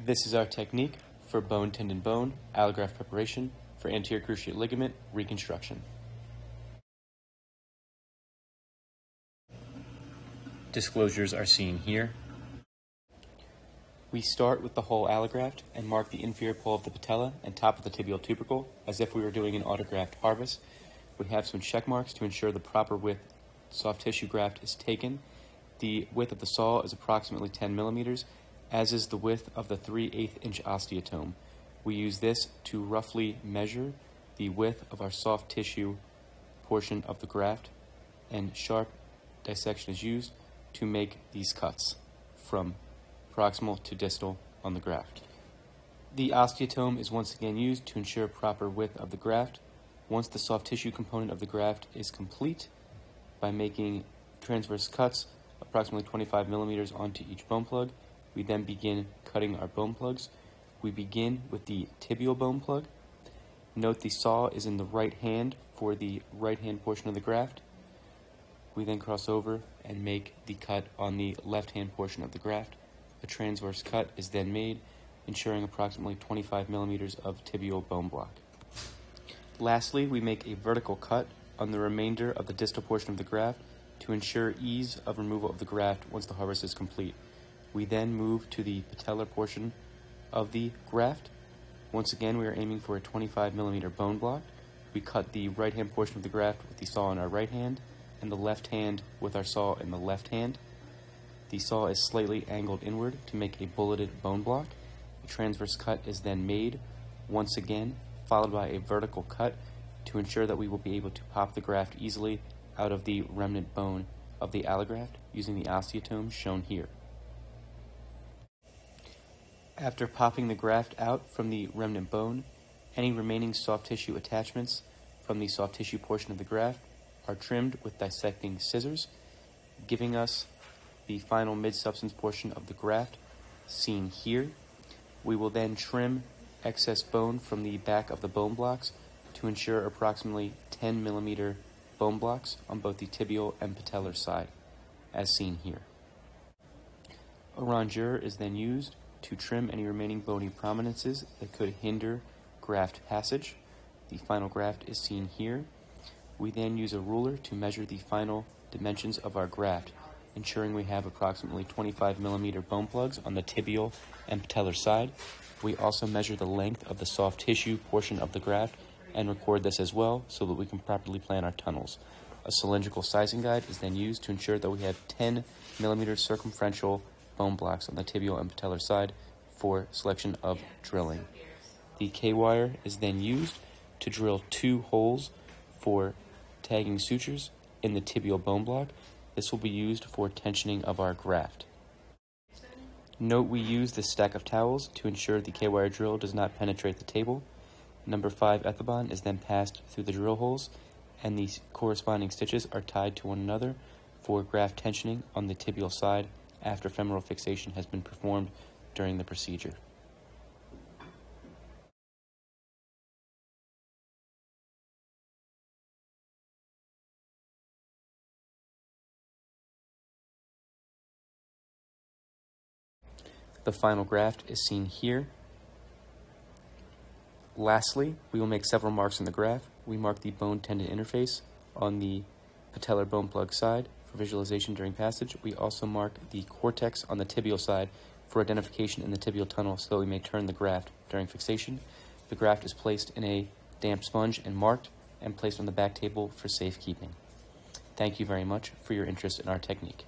This is our technique for bone, tendon, bone, allograft preparation for anterior cruciate ligament reconstruction. Disclosures are seen here. We start with the whole allograft and mark the inferior pole of the patella and top of the tibial tubercle as if we were doing an autograft harvest. We have some check marks to ensure the proper width soft tissue graft is taken. The width of the saw is approximately 10 millimeters, as is the width of the 3/8 inch osteotome. We use this to roughly measure the width of our soft tissue portion of the graft, and sharp dissection is used to make these cuts from proximal to distal on the graft. The osteotome is once again used to ensure proper width of the graft. Once the soft tissue component of the graft is complete, by making transverse cuts approximately 25 millimeters onto each bone plug, we then begin cutting our bone plugs. We begin with the tibial bone plug. Note the saw is in the right hand for the right hand portion of the graft. We then cross over and make the cut on the left hand portion of the graft. A transverse cut is then made, ensuring approximately 25 millimeters of tibial bone block. Lastly, we make a vertical cut on the remainder of the distal portion of the graft to ensure ease of removal of the graft once the harvest is complete. We then move to the patellar portion of the graft. Once again, we are aiming for a 25 millimeter bone block. We cut the right hand portion of the graft with the saw in our right hand and the left hand with our saw in the left hand. The saw is slightly angled inward to make a bulleted bone block. A transverse cut is then made, once again, followed by a vertical cut to ensure that we will be able to pop the graft easily out of the remnant bone of the allograft using the osteotome shown here. After popping the graft out from the remnant bone, any remaining soft tissue attachments from the soft tissue portion of the graft are trimmed with dissecting scissors, giving us the final mid-substance portion of the graft seen here. We will then trim excess bone from the back of the bone blocks to ensure approximately 10 millimeter bone blocks on both the tibial and patellar side, as seen here. A rongeur is then used to trim any remaining bony prominences that could hinder graft passage. The final graft is seen here. We then use a ruler to measure the final dimensions of our graft, ensuring we have approximately 25 millimeter bone plugs on the tibial and patellar side. We also measure the length of the soft tissue portion of the graft and record this as well so that we can properly plan our tunnels. A cylindrical sizing guide is then used to ensure that we have 10 millimeter circumferential bone blocks on the tibial and patellar side for selection of drilling. The K-wire is then used to drill 2 holes for tagging sutures in the tibial bone block. This will be used for tensioning of our graft. Note we use this stack of towels to ensure the K-wire drill does not penetrate the table. Number 5 ethibond is then passed through the drill holes, and the corresponding stitches are tied to one another for graft tensioning on the tibial side after femoral fixation has been performed during the procedure. The final graft is seen here. Lastly, we will make several marks on the graft. We mark the bone-tendon interface on the patellar bone plug side for visualization during passage. We also mark the cortex on the tibial side for identification in the tibial tunnel so that we may turn the graft during fixation. The graft is placed in a damp sponge and marked and placed on the back table for safekeeping. Thank you very much for your interest in our technique.